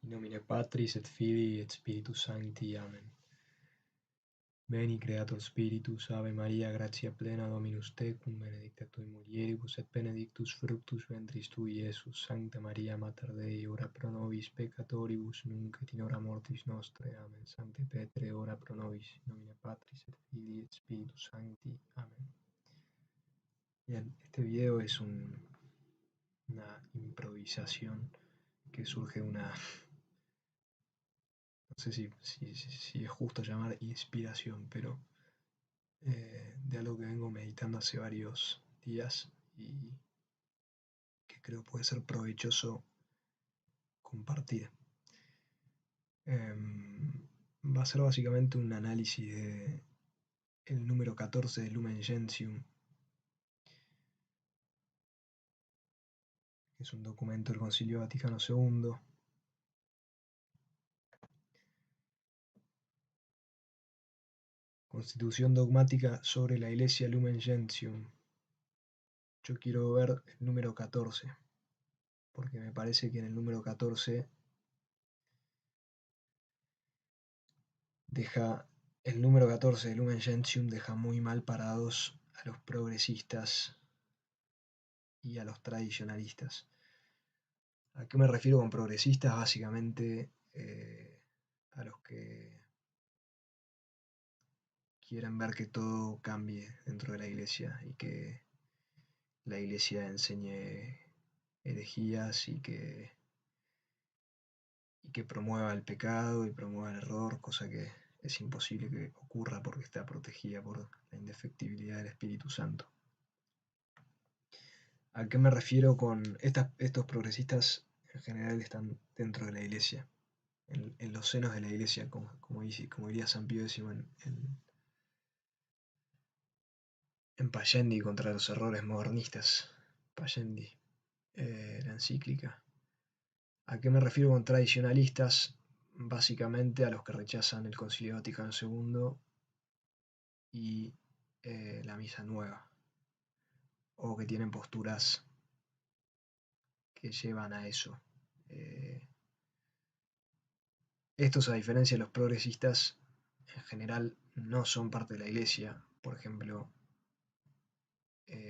In nomine Patris et Filii et Spiritus Sancti. Amen. Veni Creator Spiritus, Ave Maria, gratia plena Dominus tecum, benedicta tui mulieribus et benedictus fructus ventris tui, Iesus. Sancta Maria Mater Dei, ora pro nobis peccatoribus, nunc et in hora mortis nostre. Amen. Sancte Petre, ora pro nobis. In nomine Patris et Filii et Spiritus Sancti. Amen. Bien, este video es una improvisación que surge de una... No sé si es justo llamar inspiración, pero de algo que vengo meditando hace varios días y que creo puede ser provechoso compartir. Va a ser básicamente un análisis de el número 14 de Lumen Gentium, que es un documento del Concilio Vaticano II. Constitución dogmática sobre la Iglesia Lumen Gentium. Yo quiero ver el número 14, porque me parece que en el número 14 el número 14 de Lumen Gentium deja muy mal parados a los progresistas y a los tradicionalistas. ¿A qué me refiero con progresistas? Básicamente a los que quieren ver que todo cambie dentro de la Iglesia y que la Iglesia enseñe herejías y que promueva el pecado y promueva el error, cosa que es imposible que ocurra porque está protegida por la indefectibilidad del Espíritu Santo. ¿A qué me refiero con estos progresistas? En general están dentro de la Iglesia, en los senos de la Iglesia, como diría San Pío X en Payendi contra los errores modernistas. Payendi, la encíclica. ¿A qué me refiero con tradicionalistas? Básicamente a los que rechazan el Concilio Vaticano II y la Misa Nueva, o que tienen posturas que llevan a eso. Estos, a diferencia de los progresistas, en general no son parte de la Iglesia. Por ejemplo,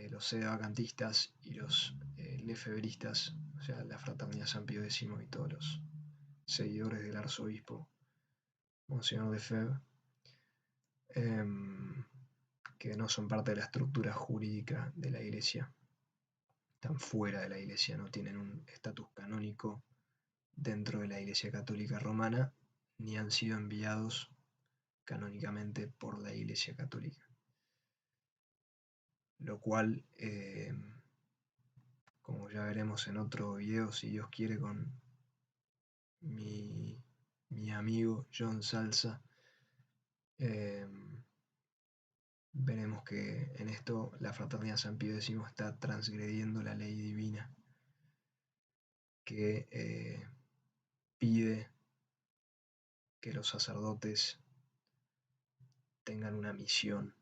los sedevacantistas y los lefebristas, o sea, la Fraternidad San Pío X y todos los seguidores del arzobispo Monseñor Lefebvre, que no son parte de la estructura jurídica de la Iglesia, están fuera de la Iglesia, no tienen un estatus canónico dentro de la Iglesia Católica Romana, ni han sido enviados canónicamente por la Iglesia Católica. Lo cual, como ya veremos en otro video, si Dios quiere, con mi amigo John Salsa, veremos que en esto la Fraternidad San Pío X está transgrediendo la ley divina que pide que los sacerdotes tengan una misión,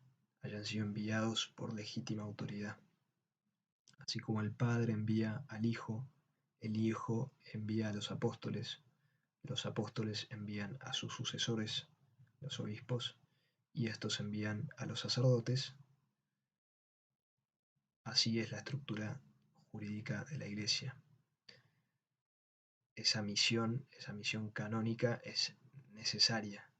hayan sido enviados por legítima autoridad. Así como el Padre envía al Hijo, el Hijo envía a los apóstoles envían a sus sucesores, los obispos, y estos envían a los sacerdotes. Así es la estructura jurídica de la Iglesia. Esa misión canónica es necesaria.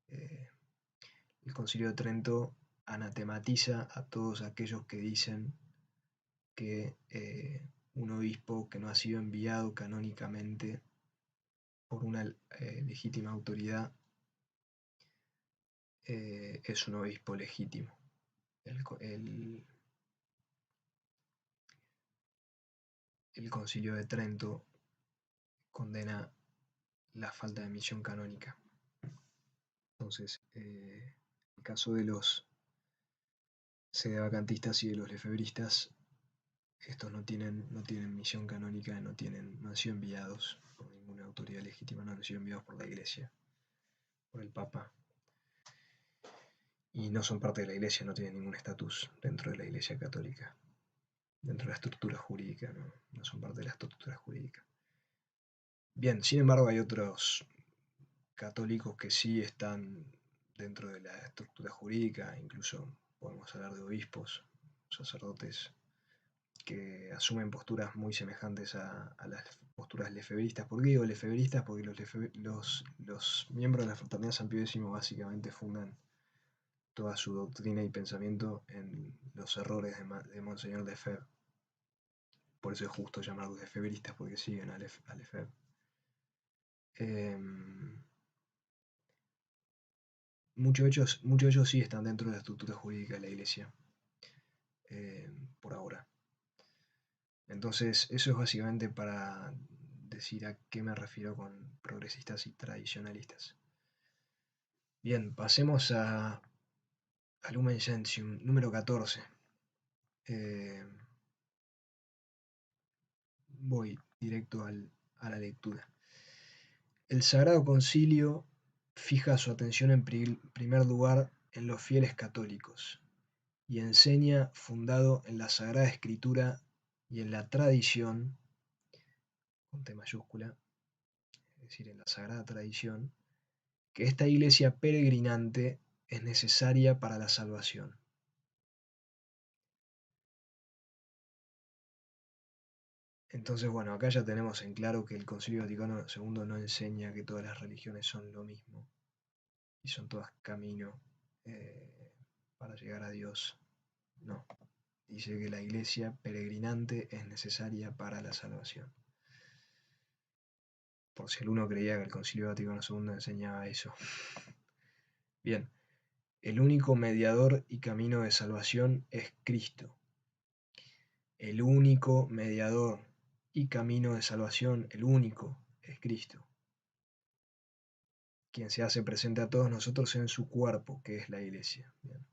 El Concilio de Trento anatematiza a todos aquellos que dicen que un obispo que no ha sido enviado canónicamente por una legítima autoridad es un obispo legítimo. El Concilio de Trento condena la falta de misión canónica. Entonces, en el caso de los sedevacantistas y de los lefebristas, estos no tienen misión canónica, no han sido enviados por ninguna autoridad legítima, no han sido enviados por la Iglesia, por el Papa, y no son parte de la Iglesia, no tienen ningún estatus dentro de la Iglesia Católica, dentro de la estructura jurídica, no son parte de la estructura jurídica. Bien, sin embargo hay otros católicos que sí están dentro de la estructura jurídica, incluso podemos hablar de obispos, sacerdotes, que asumen posturas muy semejantes a las posturas lefebristas. ¿Por qué digo lefebristas? Porque los miembros de la Fraternidad San Pío X básicamente fundan toda su doctrina y pensamiento en los errores de Monseñor Lefebvre. Por eso es justo llamarlos lefebristas, porque siguen a Lefebvre. Muchos de ellos sí están dentro de la estructura jurídica de la Iglesia, por ahora. Entonces, eso es básicamente para decir a qué me refiero con progresistas y tradicionalistas. Bien, pasemos a Lumen Gentium, número 14. Voy directo a la lectura. El Sagrado Concilio fija su atención en primer lugar en los fieles católicos y enseña, fundado en la Sagrada Escritura y en la tradición, con T mayúscula, es decir, en la Sagrada Tradición, que esta iglesia peregrinante es necesaria para la salvación. Entonces, bueno, acá ya tenemos en claro que el Concilio Vaticano II no enseña que todas las religiones son lo mismo y son todas camino para llegar a Dios. No, dice que la iglesia peregrinante es necesaria para la salvación. Por si alguno creía que el Concilio Vaticano II enseñaba eso. Bien, el único mediador y camino de salvación es Cristo. El único mediador y camino de salvación, el único, es Cristo, quien se hace presente a todos nosotros en su cuerpo, que es la Iglesia. Bien.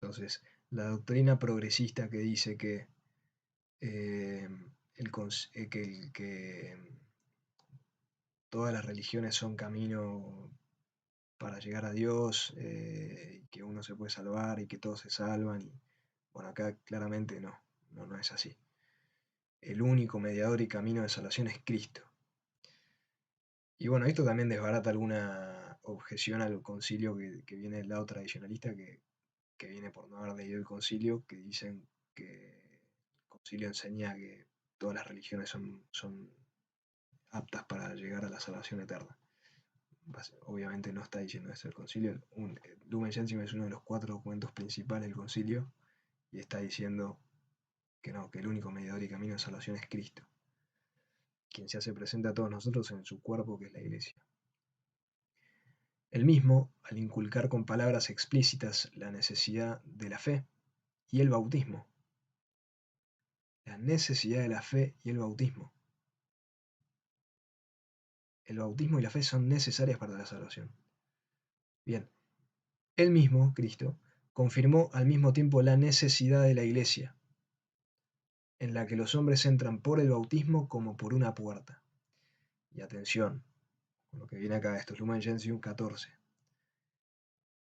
Entonces, la doctrina progresista que dice que, todas las religiones son camino para llegar a Dios, que uno se puede salvar y que todos se salvan. Y, bueno, acá claramente no es así. El único mediador y camino de salvación es Cristo. Y bueno, esto también desbarata alguna objeción al concilio que viene del lado tradicionalista, que viene por no haber leído el concilio, que dicen que el concilio enseña que todas las religiones son aptas para llegar a la salvación eterna. Obviamente no está diciendo eso el concilio. Lumen Gentium es uno de los 4 documentos principales del concilio y está diciendo que no, que el único mediador y camino de salvación es Cristo, quien se hace presente a todos nosotros en su cuerpo, que es la Iglesia. El mismo, al inculcar con palabras explícitas la necesidad de la fe y el bautismo. La necesidad de la fe y el bautismo. El bautismo y la fe son necesarias para la salvación. Bien, él mismo, Cristo, confirmó al mismo tiempo la necesidad de la Iglesia, en la que los hombres entran por el bautismo como por una puerta. Y atención, con lo que viene acá, esto es Lumen Gentium 14.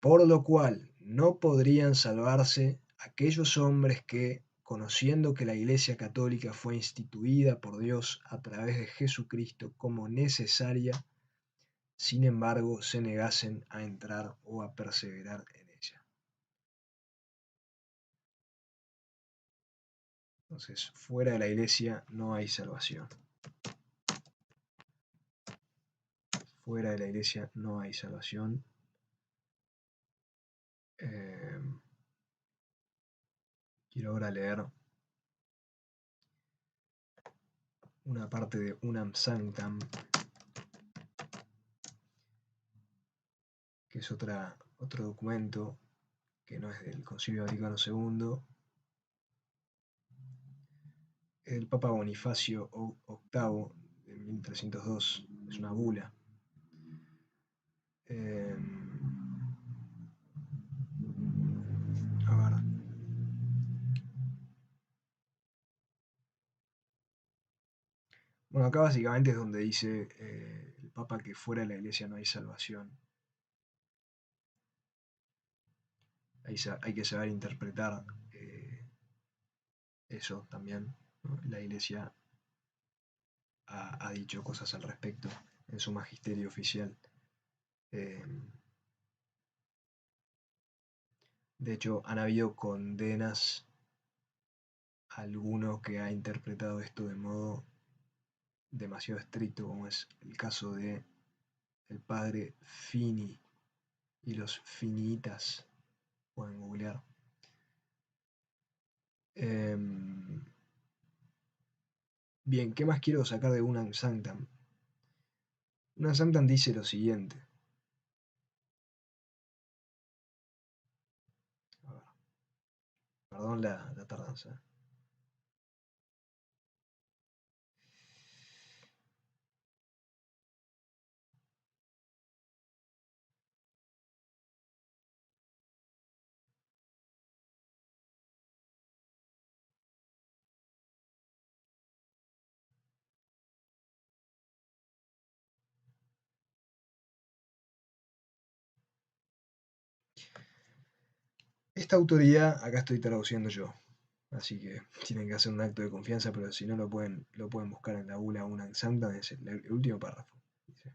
Por lo cual no podrían salvarse aquellos hombres que, conociendo que la Iglesia Católica fue instituida por Dios a través de Jesucristo como necesaria, sin embargo se negasen a entrar o a perseverar en ella. Entonces, fuera de la Iglesia no hay salvación. Fuera de la Iglesia no hay salvación. Quiero ahora leer una parte de Unam Sanctam, que es otro documento que no es del Concilio Vaticano II. El Papa Bonifacio VIII, de 1302, es una bula. A ver. Bueno, acá básicamente es donde dice el Papa que fuera de la Iglesia no hay salvación. Hay que saber interpretar eso también, ¿no? La Iglesia ha dicho cosas al respecto en su magisterio oficial. De hecho, han habido condenas a alguno que ha interpretado esto de modo demasiado estricto, como es el caso de el padre Fini y los finitas. Pueden googlear. Bien, ¿qué más quiero sacar de Unam Sanctam? Unam Sanctam dice lo siguiente. A ver, perdón la tardanza. Esta autoridad, acá estoy traduciendo yo, así que tienen que hacer un acto de confianza, pero si no lo pueden buscar en la Bula Unam Sanctam, es el último párrafo. Dice,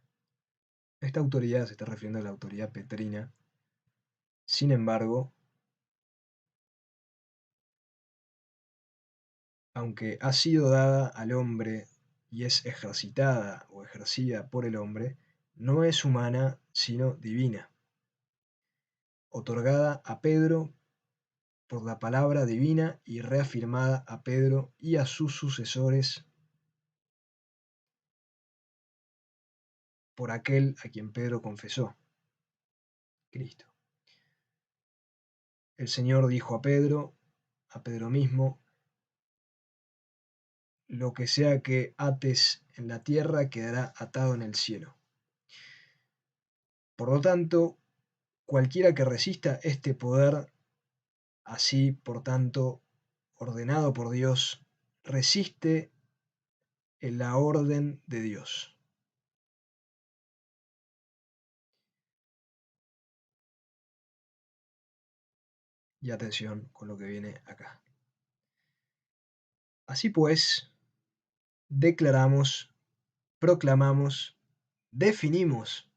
esta autoridad se está refiriendo a la autoridad petrina. Sin embargo, aunque ha sido dada al hombre y es ejercitada o ejercida por el hombre, no es humana, sino divina, otorgada a Pedro por la palabra divina y reafirmada a Pedro y a sus sucesores por aquel a quien Pedro confesó, Cristo. El Señor dijo a Pedro mismo, lo que sea que ates en la tierra quedará atado en el cielo. Por lo tanto, cualquiera que resista este poder, así por tanto, ordenado por Dios, resiste en la orden de Dios. Y atención con lo que viene acá. Así pues, declaramos, proclamamos, definimos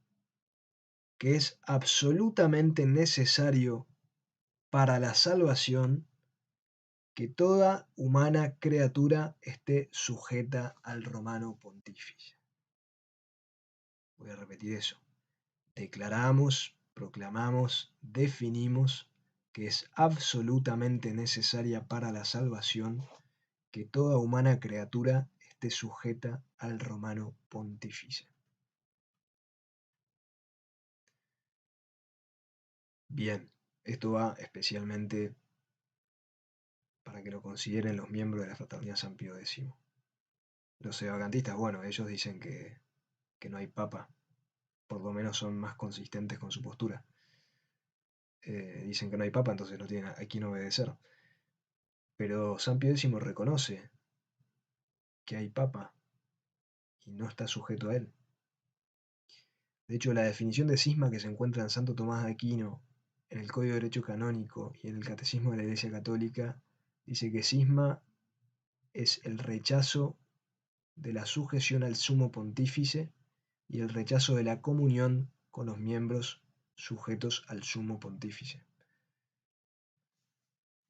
que es absolutamente necesario para la salvación que toda humana criatura esté sujeta al romano pontífice. Voy a repetir eso. Declaramos, proclamamos, definimos que es absolutamente necesaria para la salvación que toda humana criatura esté sujeta al romano pontífice. Bien, esto va especialmente para que lo consideren los miembros de la Fraternidad San Pío X. Los sevacantistas, bueno, ellos dicen que no hay papa, por lo menos son más consistentes con su postura. Dicen que no hay papa, entonces no tienen a quién obedecer. Pero San Pío X reconoce que hay papa y no está sujeto a él. De hecho, la definición de cisma que se encuentra en Santo Tomás de Aquino, en el Código de Derecho Canónico y en el Catecismo de la Iglesia Católica, dice que cisma es el rechazo de la sujeción al sumo pontífice y el rechazo de la comunión con los miembros sujetos al sumo pontífice.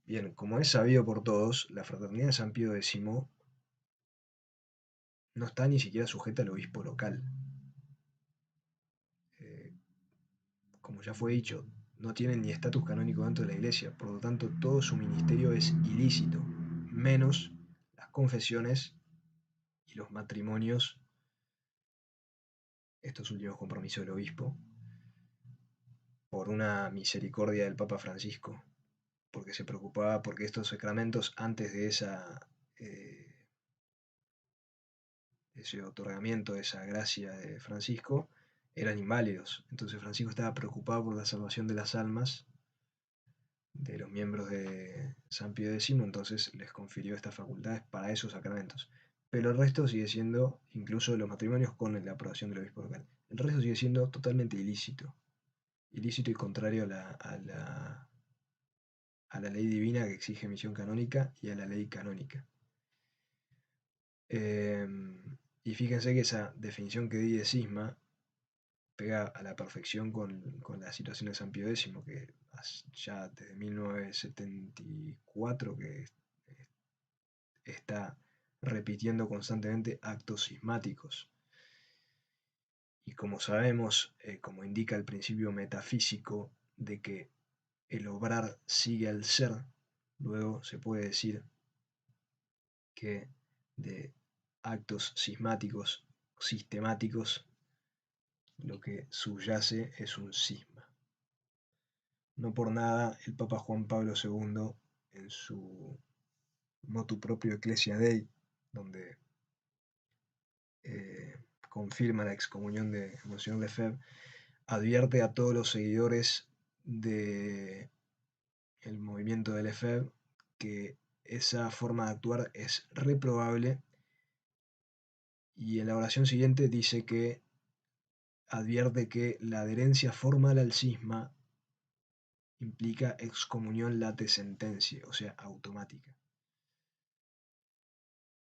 Bien, como es sabido por todos, la Fraternidad de San Pío X no está ni siquiera sujeta al obispo local. Como ya fue dicho, no tienen ni estatus canónico dentro de la Iglesia, por lo tanto todo su ministerio es ilícito, menos las confesiones y los matrimonios, estos últimos compromisos del obispo, por una misericordia del Papa Francisco, porque se preocupaba porque estos sacramentos antes de ese otorgamiento, de esa gracia de Francisco, eran inválidos. Entonces Francisco estaba preocupado por la salvación de las almas de los miembros de San Pío X, entonces les confirió estas facultades para esos sacramentos. Pero el resto sigue siendo, incluso los matrimonios con la aprobación del obispo local, el resto sigue siendo totalmente ilícito. Ilícito y contrario a la ley divina que exige misión canónica y a la ley canónica. Y fíjense que esa definición que di de cisma pega a la perfección con la situación de San Pío X, que ya desde 1974 que está repitiendo constantemente actos cismáticos. Y como sabemos, como indica el principio metafísico de que el obrar sigue al ser, luego se puede decir que de actos cismáticos sistemáticos lo que subyace es un cisma. No por nada el Papa Juan Pablo II en su motu proprio Ecclesia Dei, donde confirma la excomunión de Monseñor Lefebvre, advierte a todos los seguidores del movimiento de Lefebvre que esa forma de actuar es reprobable, y en la oración siguiente dice que advierte que la adherencia formal al cisma implica excomunión late sentencia, o sea, automática.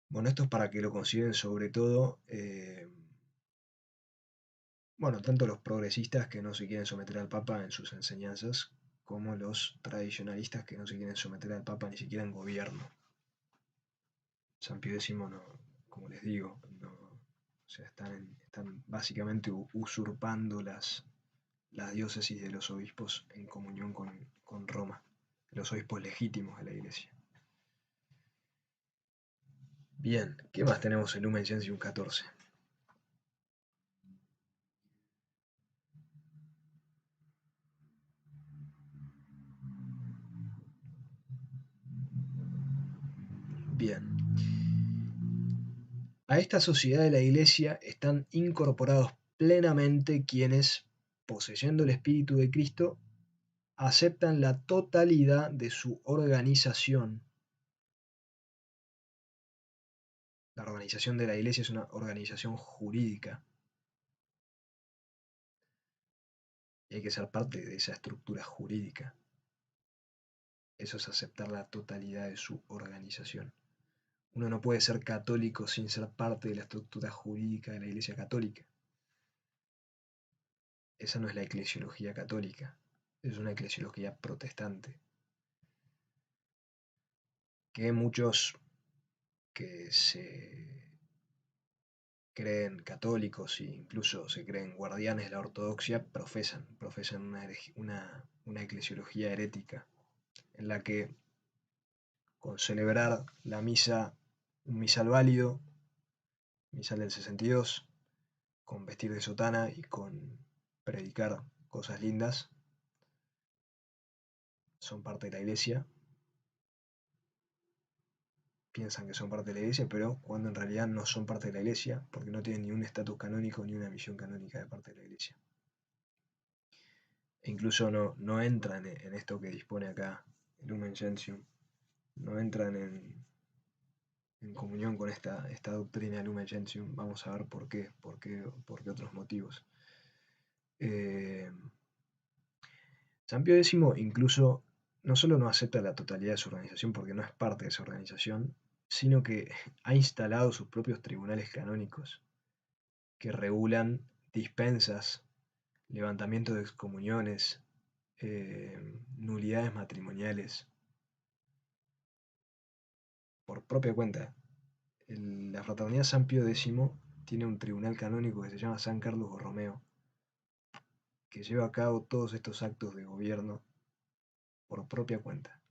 Bueno, esto es para que lo consideren sobre todo, bueno, tanto los progresistas que no se quieren someter al Papa en sus enseñanzas, como los tradicionalistas que no se quieren someter al Papa ni siquiera en gobierno. San Pío X, no, como les digo, no, o sea, están básicamente usurpando las diócesis de los obispos en comunión con Roma, los obispos legítimos de la Iglesia. Bien, ¿qué más tenemos en Lumen Gentium 14? Bien. A esta sociedad de la Iglesia están incorporados plenamente quienes, poseyendo el Espíritu de Cristo, aceptan la totalidad de su organización. La organización de la Iglesia es una organización jurídica. Y hay que ser parte de esa estructura jurídica. Eso es aceptar la totalidad de su organización. Uno no puede ser católico sin ser parte de la estructura jurídica de la Iglesia Católica. Esa no es la eclesiología católica, es una eclesiología protestante. Que muchos que se creen católicos e incluso se creen guardianes de la ortodoxia profesan una eclesiología herética, en la que con celebrar la misa, un misal válido, misal del 62, con vestir de sotana y con predicar cosas lindas, son parte de la Iglesia, piensan que son parte de la Iglesia, pero cuando en realidad no son parte de la Iglesia, porque no tienen ni un estatus canónico ni una misión canónica de parte de la Iglesia. E incluso no entran en esto que dispone acá el Lumen Gentium, no entran en comunión con esta doctrina del Lumen Gentium. Vamos a ver por qué otros motivos. San Pío X incluso no solo no acepta la totalidad de su organización porque no es parte de esa organización, sino que ha instalado sus propios tribunales canónicos que regulan dispensas, levantamiento de excomuniones, nulidades matrimoniales, por propia cuenta. La Fraternidad San Pío X tiene un tribunal canónico que se llama San Carlos Borromeo, que lleva a cabo todos estos actos de gobierno por propia cuenta.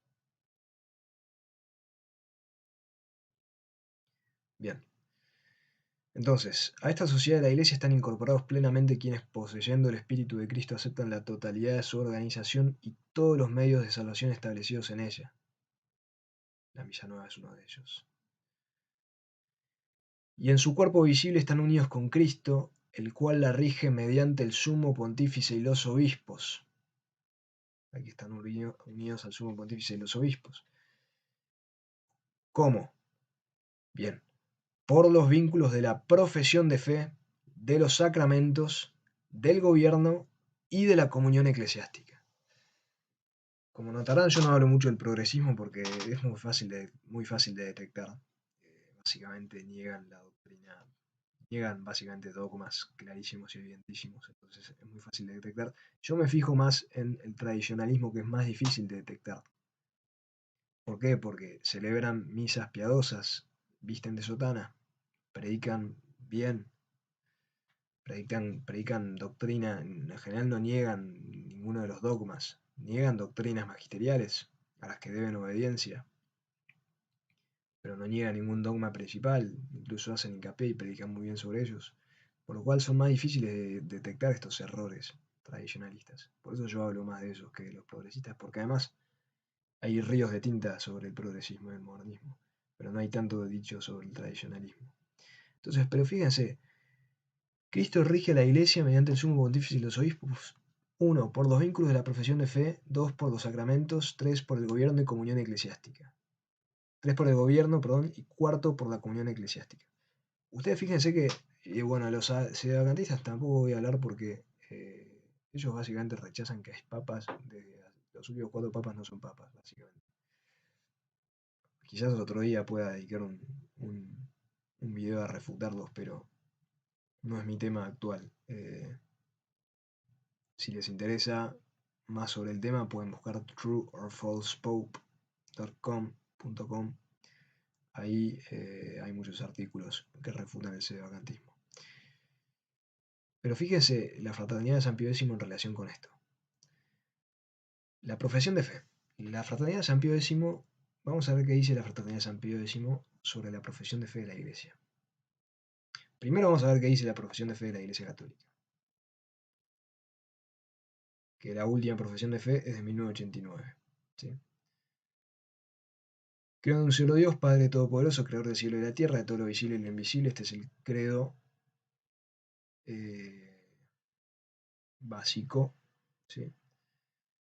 Bien. Entonces, a esta sociedad de la Iglesia están incorporados plenamente quienes, poseyendo el Espíritu de Cristo, aceptan la totalidad de su organización y todos los medios de salvación establecidos en ella. La Misa Nueva es uno de ellos. Y en su cuerpo visible están unidos con Cristo, el cual la rige mediante el sumo pontífice y los obispos. Aquí están unidos al sumo pontífice y los obispos. ¿Cómo? Bien, por los vínculos de la profesión de fe, de los sacramentos, del gobierno y de la comunión eclesiástica. Como notarán, yo no hablo mucho del progresismo porque es muy fácil de detectar. Básicamente niegan la doctrina niegan básicamente dogmas clarísimos y evidentísimos, entonces es muy fácil de detectar. Yo me fijo más en el tradicionalismo, que es más difícil de detectar. ¿Por qué? Porque celebran misas piadosas, visten de sotana, predican bien, predican doctrina, en general no niegan ninguno de los dogmas, niegan doctrinas magisteriales a las que deben obediencia, pero no niegan ningún dogma principal, incluso hacen hincapié y predican muy bien sobre ellos, por lo cual son más difíciles de detectar estos errores tradicionalistas. Por eso yo hablo más de esos que de los progresistas, porque además hay ríos de tinta sobre el progresismo y el modernismo, pero no hay tanto dicho sobre el tradicionalismo. Entonces, pero fíjense, Cristo rige a la Iglesia mediante el sumo pontífice y los obispos. 1. Por los vínculos de la profesión de fe. 2. Por los sacramentos. 3. Por el gobierno y comunión eclesiástica. 3 por el gobierno, perdón, y cuarto por la comunión eclesiástica. Ustedes fíjense que, bueno, los sedevacantistas tampoco voy a hablar porque ellos básicamente rechazan que hay papas, los últimos 4 papas no son papas, básicamente. Quizás otro día pueda dedicar un video a refutarlos, pero no es mi tema actual. Si les interesa más sobre el tema, pueden buscar trueorfalsepope.com. Ahí hay muchos artículos que refutan el sedevacantismo. Pero fíjense la fraternidad de San Pío X en relación con esto. La profesión de fe. La fraternidad de San Pío X, vamos a ver qué dice la fraternidad de San Pío X sobre la profesión de fe de la Iglesia. Primero vamos a ver qué dice la profesión de fe de la Iglesia Católica. Que la última profesión de fe es de 1989. ¿Sí? Creo en un solo Dios, Padre Todopoderoso, Creador del cielo y de la tierra, de todo lo visible y lo invisible. Este es el credo básico. ¿Sí?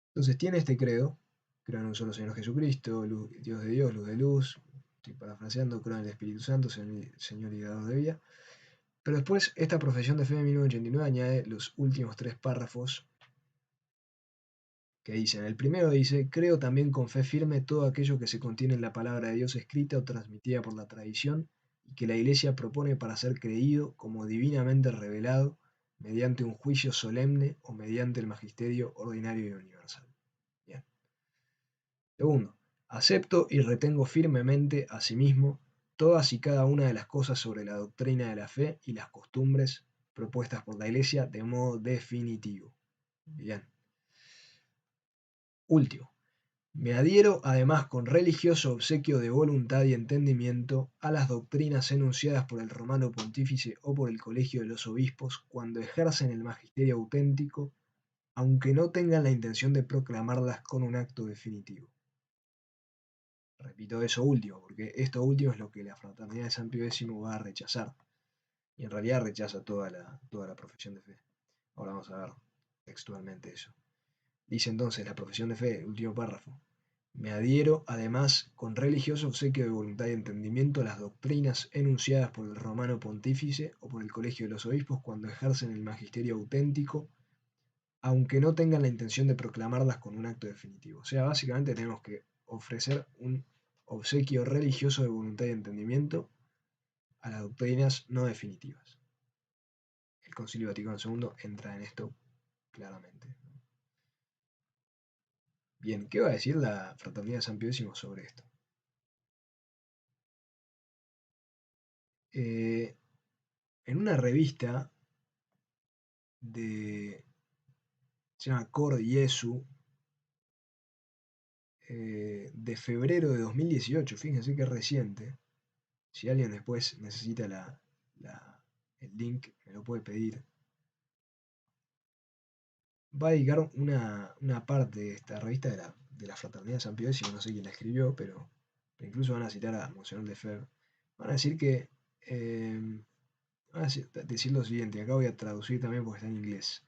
Entonces tiene este credo. Creo en un solo Señor Jesucristo, Dios de Dios, luz de luz. Estoy parafraseando, creo en el Espíritu Santo, Señor y Dador de vida. Pero después, esta profesión de fe de 1989 añade los últimos 3 párrafos que dicen. El primero dice: creo también con fe firme todo aquello que se contiene en la palabra de Dios escrita o transmitida por la tradición y que la Iglesia propone para ser creído como divinamente revelado mediante un juicio solemne o mediante el magisterio ordinario y universal. Bien. Segundo, acepto y retengo firmemente asimismo todas y cada una de las cosas sobre la doctrina de la fe y las costumbres propuestas por la Iglesia de modo definitivo. Bien. Último, me adhiero además con religioso obsequio de voluntad y entendimiento a las doctrinas enunciadas por el Romano Pontífice o por el Colegio de los Obispos cuando ejercen el magisterio auténtico, aunque no tengan la intención de proclamarlas con un acto definitivo. Repito eso último, porque esto último es lo que la fraternidad de San Pío X va a rechazar. Y en realidad rechaza toda la profesión de fe. Ahora vamos a ver textualmente eso. Dice entonces la profesión de fe, último párrafo. Me adhiero, además, con religioso obsequio de voluntad y entendimiento a las doctrinas enunciadas por el Romano Pontífice o por el Colegio de los Obispos cuando ejercen el magisterio auténtico, aunque no tengan la intención de proclamarlas con un acto definitivo. O sea, básicamente tenemos que ofrecer un obsequio religioso de voluntad y entendimiento a las doctrinas no definitivas. El Concilio Vaticano II entra en esto claramente. Bien, ¿qué va a decir la Fraternidad de San Pío X sobre esto? En una revista se llama Cor Jesu, de febrero de 2018, fíjense que es reciente. Si alguien después necesita el link, me lo puede pedir. Va a dedicar una parte de esta revista de la Fraternidad de San Pío X, no sé quién la escribió, pero incluso van a citar a Monseñor Lefebvre. Van a decir que, van a decir lo siguiente, acá voy a traducir también porque está en inglés.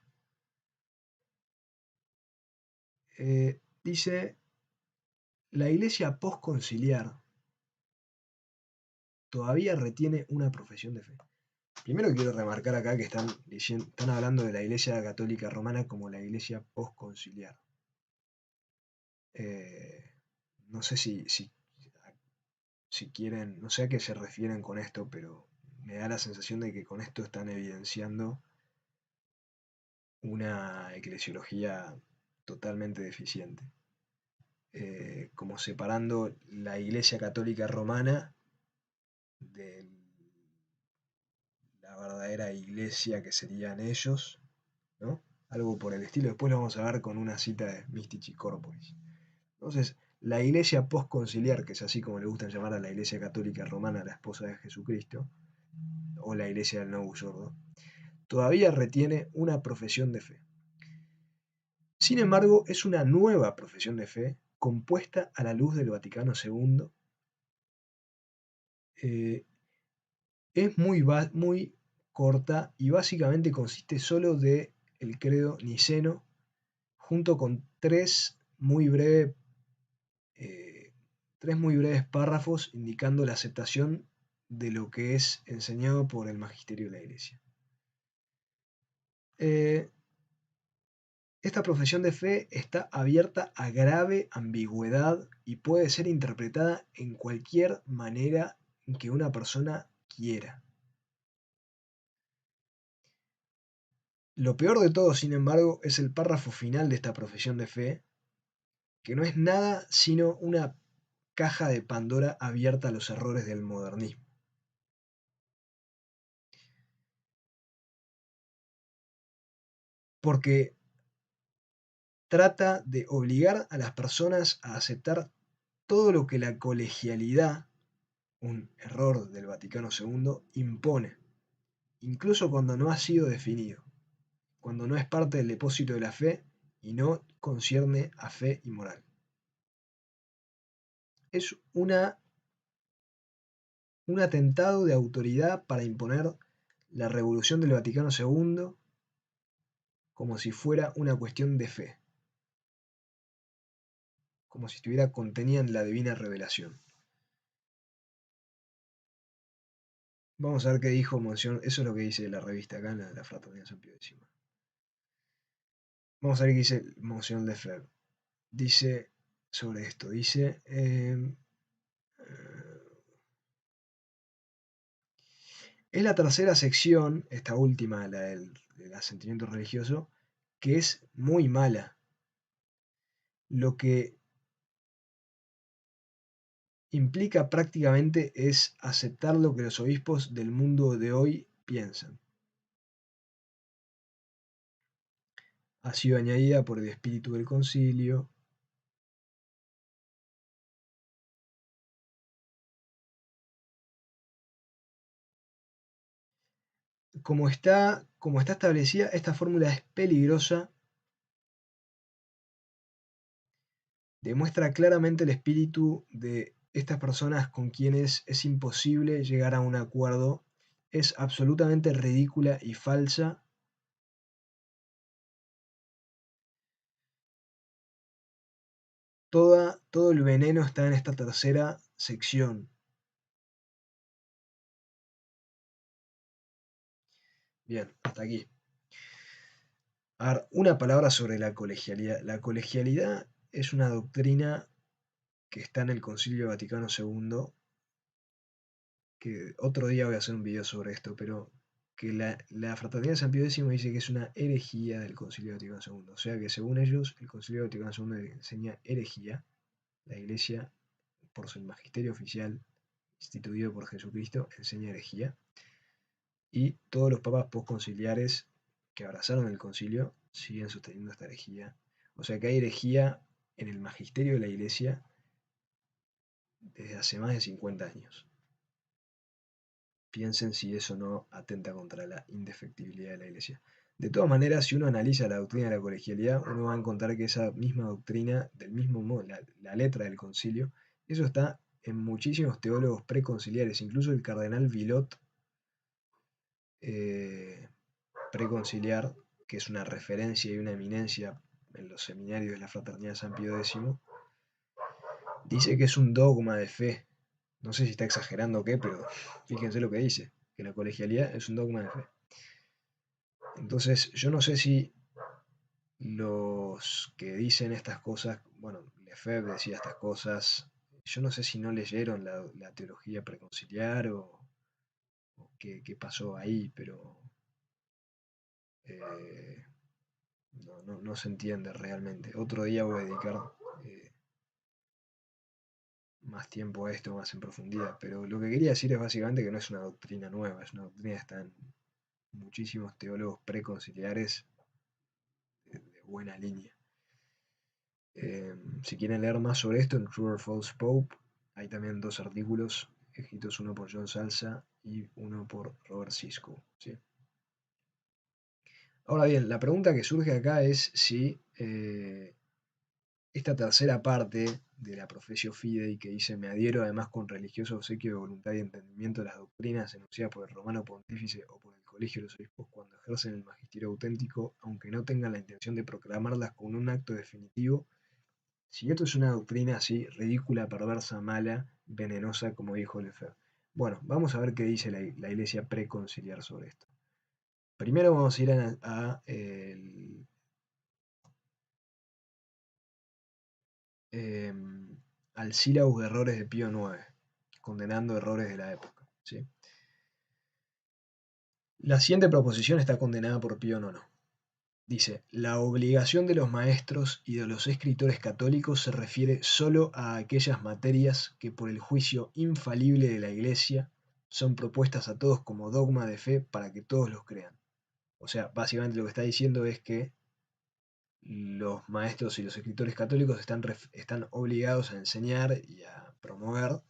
Dice, la iglesia postconciliar todavía retiene una profesión de fe. Primero quiero remarcar acá que están hablando de la Iglesia Católica Romana como la Iglesia postconciliar. No sé si quieren, no sé a qué se refieren con esto, pero me da la sensación de que con esto están evidenciando una eclesiología totalmente deficiente, como separando la Iglesia Católica Romana de la verdadera iglesia que serían ellos, ¿no? Algo por el estilo. Después lo vamos a ver con una cita de Mystici Corporis. Entonces, la iglesia postconciliar, que es así como le gustan llamar a la iglesia católica romana, la esposa de Jesucristo, o la iglesia del Novus Ordo, todavía retiene una profesión de fe. Sin embargo, es una nueva profesión de fe compuesta a la luz del Vaticano II. Es muy corta y básicamente consiste solo de el credo niceno junto con eh, tres muy breves párrafos indicando la aceptación de lo que es enseñado por el magisterio de la Iglesia. Esta profesión de fe está abierta a grave ambigüedad y puede ser interpretada en cualquier manera que una persona quiera. Lo peor de todo, sin embargo, es el párrafo final de esta profesión de fe, que no es nada sino una caja de Pandora abierta a los errores del modernismo. Porque trata de obligar a las personas a aceptar todo lo que la colegialidad, un error del Vaticano II, impone, incluso cuando no ha sido definido, cuando no es parte del depósito de la fe y no concierne a fe y moral. Es un atentado de autoridad para imponer la revolución del Vaticano II como si fuera una cuestión de fe, como si estuviera contenida en la divina revelación. Vamos a ver qué dijo Monseñor, eso es lo que dice la revista acá en la Fraternidad San Pío X. Vamos a ver qué dice Monseñor Lefebvre. Dice sobre esto, dice... es la tercera sección, esta última, la del asentimiento religioso, que es muy mala. Lo que implica prácticamente es aceptar lo que los obispos del mundo de hoy piensan. Ha sido añadida por el espíritu del concilio. Como está establecida, esta fórmula es peligrosa, demuestra claramente el espíritu de estas personas con quienes es imposible llegar a un acuerdo, es absolutamente ridícula y falsa. Todo el veneno está en esta tercera sección. Bien, hasta aquí. A ver, una palabra sobre la colegialidad. La colegialidad es una doctrina que está en el Concilio Vaticano II, que otro día voy a hacer un video sobre esto, pero que la Fraternidad de San Pío X dice que es una herejía del Concilio Vaticano II. O sea que según ellos, el Concilio Vaticano II enseña herejía. La Iglesia, por su magisterio oficial, instituido por Jesucristo, enseña herejía. Y todos los papas postconciliares que abrazaron el concilio siguen sosteniendo esta herejía. O sea que hay herejía en el magisterio de la Iglesia desde hace más de 50 años. Piensen si eso no atenta contra la indefectibilidad de la Iglesia. De todas maneras, si uno analiza la doctrina de la colegialidad, uno va a encontrar que esa misma doctrina, del mismo modo, la letra del concilio, eso está en muchísimos teólogos preconciliares, incluso el cardenal Villot, preconciliar, que es una referencia y una eminencia en los seminarios de la Fraternidad San Pío X, dice que es un dogma de fe. No sé si está exagerando o qué, pero fíjense lo que dice, que la colegialidad es un dogma de fe. Entonces, yo no sé si los que dicen estas cosas, bueno, Lefebvre decía estas cosas, yo no sé si no leyeron la teología preconciliar qué pasó ahí, pero no se entiende realmente. Otro día voy a dedicar eh, más tiempo a esto, más en profundidad, pero lo que quería decir es básicamente que no es una doctrina nueva, es una doctrina que está en muchísimos teólogos preconciliares de buena línea. Si quieren leer más sobre esto, en True or False Pope hay también 2 artículos escritos, uno por John Salza y uno por Robert Sisko, ¿sí? Ahora bien, la pregunta que surge acá es si esta tercera parte de la Professio Fidei, que dice: me adhiero además con religioso obsequio de voluntad y entendimiento de las doctrinas enunciadas por el romano pontífice o por el colegio de los obispos cuando ejercen el magisterio auténtico, aunque no tengan la intención de proclamarlas con un acto definitivo. Si esto es una doctrina así, ridícula, perversa, mala, venenosa, como dijo Lefebvre. Bueno, vamos a ver qué dice la iglesia preconciliar sobre esto. Primero vamos a ir al sílabus de errores de Pío IX, condenando errores de la época, ¿sí? La siguiente proposición está condenada por Pío IX. Dice: la obligación de los maestros y de los escritores católicos se refiere sólo a aquellas materias que por el juicio infalible de la Iglesia son propuestas a todos como dogma de fe para que todos los crean. O sea, básicamente lo que está diciendo es que los maestros y los escritores católicos están obligados a enseñar y a promover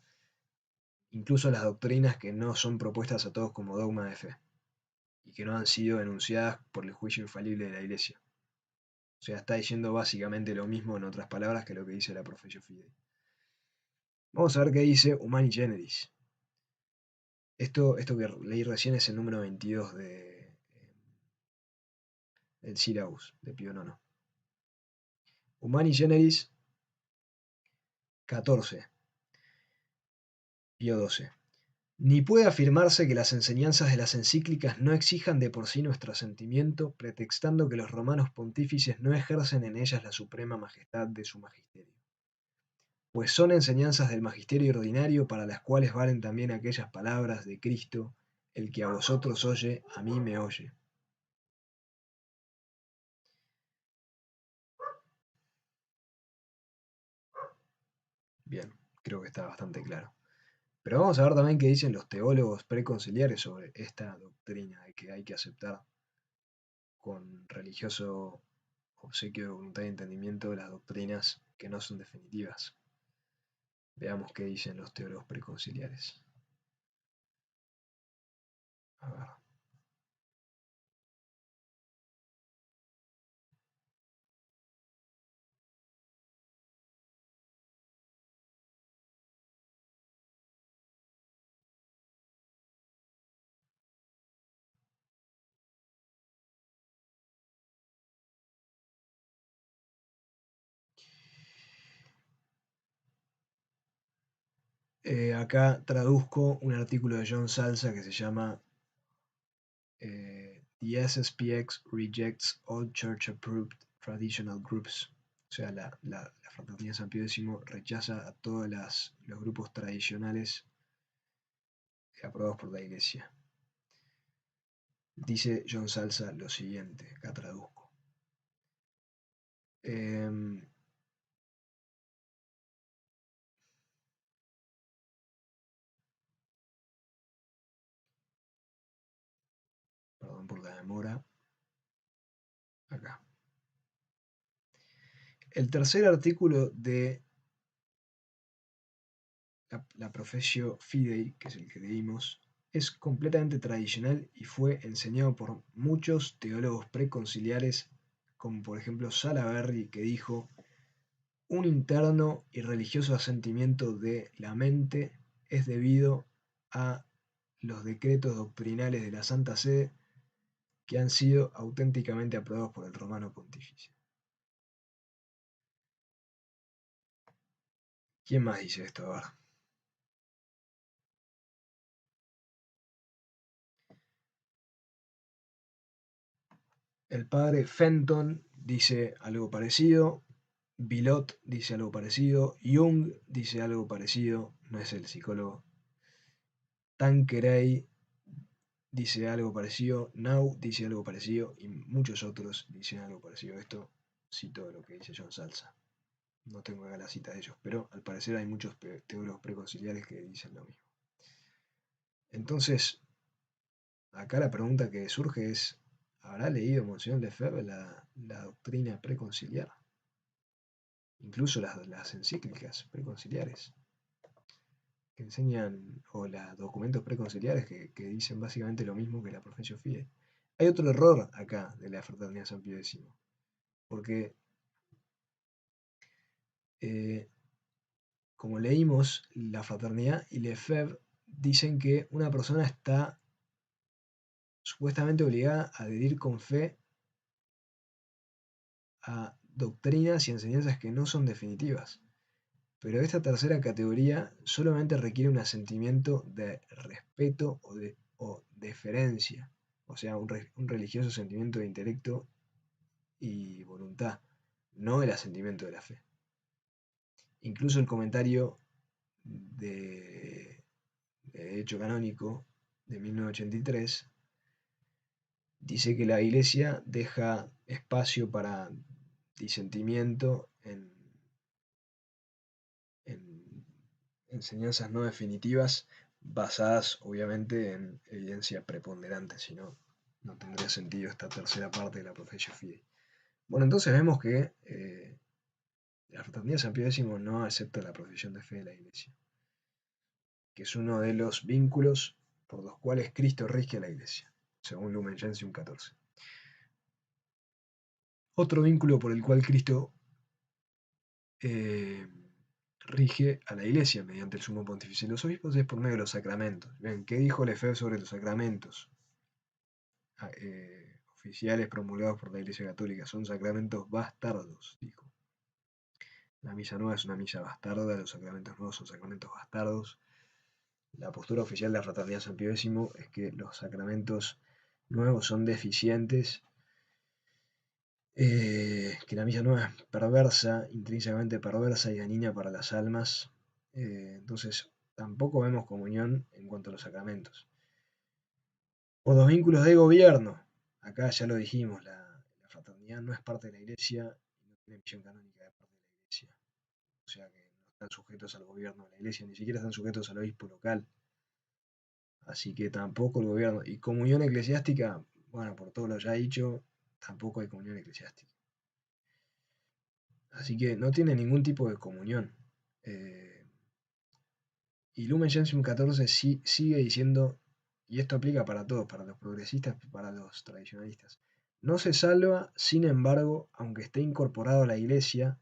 incluso las doctrinas que no son propuestas a todos como dogma de fe y que no han sido enunciadas por el juicio infalible de la Iglesia. O sea, está diciendo básicamente lo mismo en otras palabras que lo que dice la Professio Fidei. Vamos a ver qué dice Humani Generis. Esto que leí recién es el número 22 del Syllabus de Pío IX. Humani Generis 14, Pío XII. Ni puede afirmarse que las enseñanzas de las encíclicas no exijan de por sí nuestro asentimiento, pretextando que los romanos pontífices no ejercen en ellas la suprema majestad de su magisterio. Pues son enseñanzas del magisterio ordinario, para las cuales valen también aquellas palabras de Cristo: el que a vosotros oye, a mí me oye. Bien, creo que está bastante claro. Pero vamos a ver también qué dicen los teólogos preconciliares sobre esta doctrina de que hay que aceptar con religioso obsequio de voluntad y entendimiento las doctrinas que no son definitivas. Veamos qué dicen los teólogos preconciliares. A ver. Acá traduzco un artículo de John Salza que se llama The SSPX Rejects All Church-Approved Traditional Groups. O sea, la Fraternidad San Pío X rechaza a todos los grupos tradicionales aprobados por la Iglesia. Dice John Salza lo siguiente, acá traduzco. Perdón por la demora. Acá. El tercer artículo de la Professio Fidei, que es el que leímos, es completamente tradicional y fue enseñado por muchos teólogos preconciliares, como por ejemplo Salaverry, que dijo: un interno y religioso asentimiento de la mente es debido a los decretos doctrinales de la Santa Sede que han sido auténticamente aprobados por el Romano Pontífice. ¿Quién más dice esto? A ver. El padre Fenton dice algo parecido, Villot dice algo parecido, Jung dice algo parecido, no es el psicólogo. Tanqueray dice algo parecido, Now dice algo parecido y muchos otros dicen algo parecido. Esto cito lo que dice John Salza. No tengo acá la cita de ellos, pero al parecer hay muchos teólogos preconciliares que dicen lo mismo. Entonces, acá la pregunta que surge es, ¿habrá leído Monseñor Lefebvre la doctrina preconciliar? Incluso las encíclicas preconciliares que enseñan, o los documentos preconciliares que dicen básicamente lo mismo que la Professio Fidei. Hay otro error acá de la Fraternidad San Pío X, porque como leímos, la Fraternidad y Lefebvre dicen que una persona está supuestamente obligada a adherir con fe a doctrinas y enseñanzas que no son definitivas. Pero esta tercera categoría solamente requiere un asentimiento de respeto o deferencia, o sea, un religioso sentimiento de intelecto y voluntad, no el asentimiento de la fe. Incluso el comentario de Derecho Canónico de 1983 dice que la Iglesia deja espacio para disentimiento en enseñanzas no definitivas basadas obviamente en evidencia preponderante, si no, no tendría sentido esta tercera parte de la Professio Fidei. Bueno, entonces vemos que la Fraternidad San Pío X no acepta la profesión de fe de la Iglesia, que es uno de los vínculos por los cuales Cristo rige a la Iglesia, según Lumen Gentium 14. Otro vínculo por el cual Cristo rige a la Iglesia mediante el sumo pontífice de los obispos es por medio de los sacramentos. ¿Ven? ¿Qué dijo Lefebvre sobre los sacramentos oficiales promulgados por la Iglesia Católica? Son sacramentos bastardos, dijo. La misa nueva es una misa bastarda, los sacramentos nuevos son sacramentos bastardos. La postura oficial de la Fraternidad San Pío X es que los sacramentos nuevos son deficientes, que la misa nueva es perversa, intrínsecamente perversa y dañina para las almas. Entonces, tampoco vemos comunión en cuanto a los sacramentos. Por los vínculos de gobierno, acá ya lo dijimos, la fraternidad no es parte de la Iglesia y no tiene misión canónica de parte de la Iglesia. O sea que no están sujetos al gobierno de la Iglesia, ni siquiera están sujetos al obispo local. Así que tampoco el gobierno. Y comunión eclesiástica, bueno, por todo lo ya dicho, tampoco hay comunión eclesiástica. Así que no tiene ningún tipo de comunión. Y Lumen Gentium 14 sigue diciendo, y esto aplica para todos, para los progresistas y para los tradicionalistas, no se salva, sin embargo, aunque esté incorporado a la Iglesia,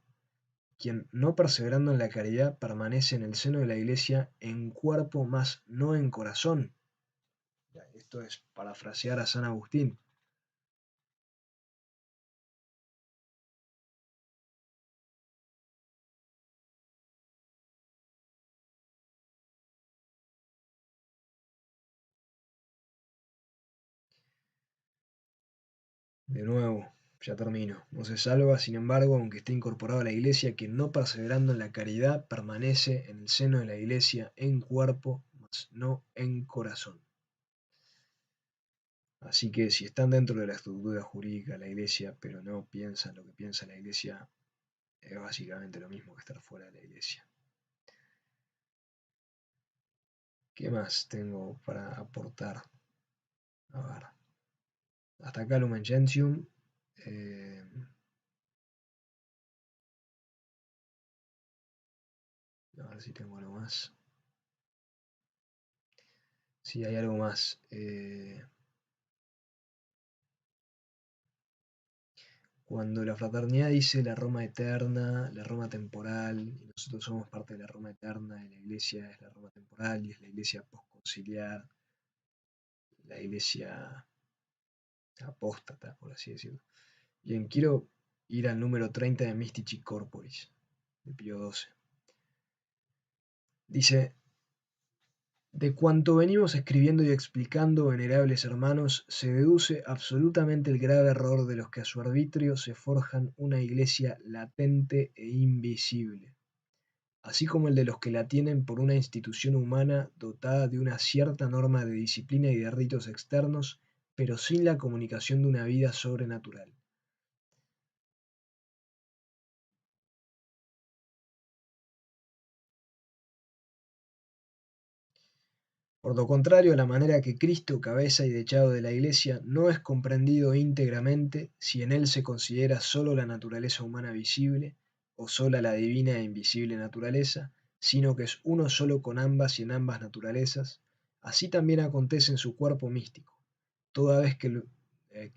quien no perseverando en la caridad permanece en el seno de la Iglesia en cuerpo, mas no en corazón. Esto es parafrasear a San Agustín. De nuevo, ya termino. No se salva, sin embargo, aunque esté incorporado a la Iglesia, quien no perseverando en la caridad permanece en el seno de la Iglesia en cuerpo, mas no en corazón. Así que si están dentro de la estructura jurídica de la Iglesia, pero no piensan lo que piensa la Iglesia, es básicamente lo mismo que estar fuera de la Iglesia. ¿Qué más tengo para aportar? A ver. Hasta acá Lumen Gentium. A ver si tengo algo más. Sí, hay algo más. Cuando la fraternidad dice la Roma eterna, la Roma temporal, y nosotros somos parte de la Roma eterna, y la Iglesia es la Roma temporal, y es la Iglesia postconciliar, la Iglesia apóstata, por así decirlo. Bien, quiero ir al número 30 de Mystici Corporis, de Pío XII. Dice: de cuanto venimos escribiendo y explicando, venerables hermanos, se deduce absolutamente el grave error de los que a su arbitrio se forjan una iglesia latente e invisible, así como el de los que la tienen por una institución humana dotada de una cierta norma de disciplina y de ritos externos, pero sin la comunicación de una vida sobrenatural. Por lo contrario, la manera que Cristo, cabeza y dechado de la Iglesia, no es comprendido íntegramente si en él se considera sólo la naturaleza humana visible, o sola la divina e invisible naturaleza, sino que es uno solo con ambas y en ambas naturalezas, así también acontece en su cuerpo místico, toda vez que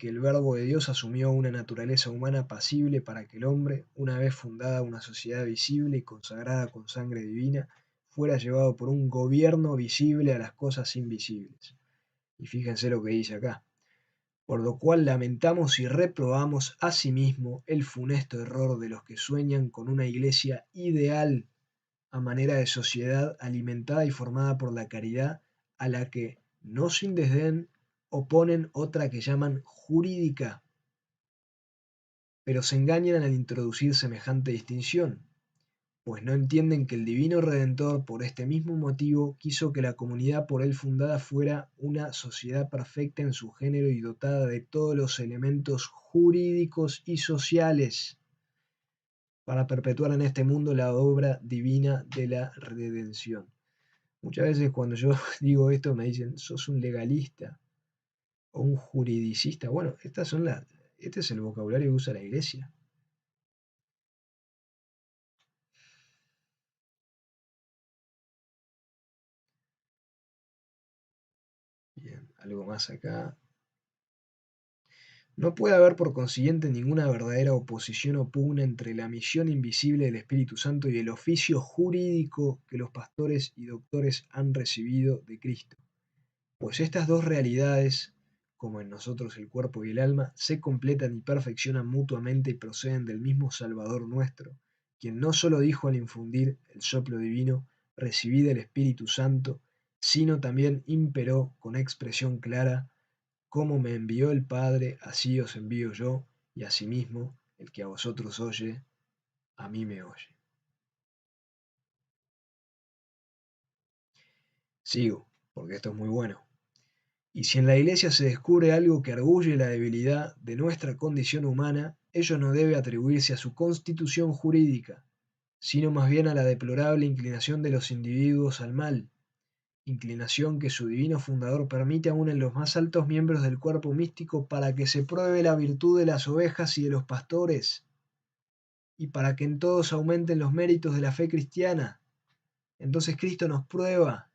el Verbo de Dios asumió una naturaleza humana pasible para que el hombre, una vez fundada una sociedad visible y consagrada con sangre divina, fuera llevado por un gobierno visible a las cosas invisibles. Y fíjense lo que dice acá. Por lo cual lamentamos y reprobamos asimismo el funesto error de los que sueñan con una iglesia ideal a manera de sociedad alimentada y formada por la caridad, a la que, no sin desdén, oponen otra que llaman jurídica, pero se engañan al introducir semejante distinción, pues no entienden que el Divino Redentor, por este mismo motivo, quiso que la comunidad por él fundada fuera una sociedad perfecta en su género y dotada de todos los elementos jurídicos y sociales, para perpetuar en este mundo la obra divina de la redención. Muchas veces cuando yo digo esto me dicen, sos un legalista o un juridicista. Bueno, este es el vocabulario que usa la iglesia. Bien, algo más acá. No puede haber por consiguiente ninguna verdadera oposición o pugna entre la misión invisible del Espíritu Santo y el oficio jurídico que los pastores y doctores han recibido de Cristo, pues estas dos realidades, como en nosotros el cuerpo y el alma, se completan y perfeccionan mutuamente y proceden del mismo Salvador nuestro, quien no sólo dijo al infundir el soplo divino, recibid el Espíritu Santo, sino también imperó con expresión clara, como me envió el Padre, así os envío yo, y asimismo, el que a vosotros oye, a mí me oye. Sigo, porque esto es muy bueno. Y si en la Iglesia se descubre algo que arguye la debilidad de nuestra condición humana, ello no debe atribuirse a su constitución jurídica, sino más bien a la deplorable inclinación de los individuos al mal, inclinación que su divino fundador permite aún en los más altos miembros del cuerpo místico para que se pruebe la virtud de las ovejas y de los pastores, y para que en todos aumenten los méritos de la fe cristiana. Entonces Cristo nos prueba.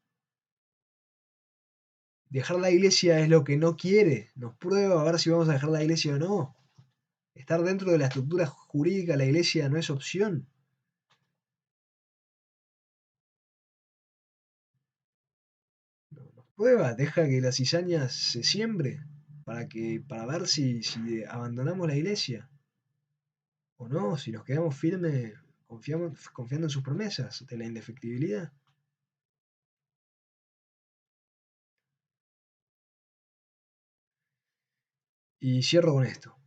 Dejar la iglesia es lo que no quiere, nos prueba a ver si vamos a dejar la iglesia o no. Estar dentro de la estructura jurídica de la iglesia no es opción. Nos prueba, deja que la cizaña se siembre para ver si abandonamos la iglesia o no, si nos quedamos firmes confiando en sus promesas de la indefectibilidad. Y cierro con esto.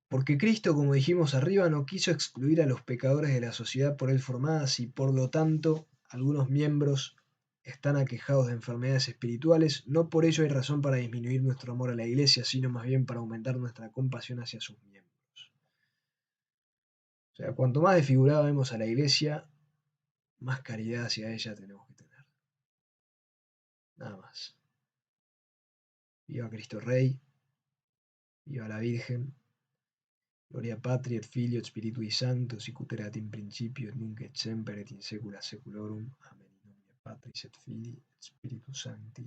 Porque Cristo, como dijimos arriba, no quiso excluir a los pecadores de la sociedad por él formadas y por lo tanto algunos miembros están aquejados de enfermedades espirituales, no por ello hay razón para disminuir nuestro amor a la iglesia, sino más bien para aumentar nuestra compasión hacia sus miembros. O sea, cuanto más desfigurada vemos a la iglesia, más caridad hacia ella tenemos que tener. Nada más. Viva Cristo Rey, viva la Virgen, Gloria Patri et Filio et Spiritui Sancto, sicut erat in principio et nunc et semper et in saecula saeculorum. Amen. In nomine Patris et Filii et Spiritus Sancti.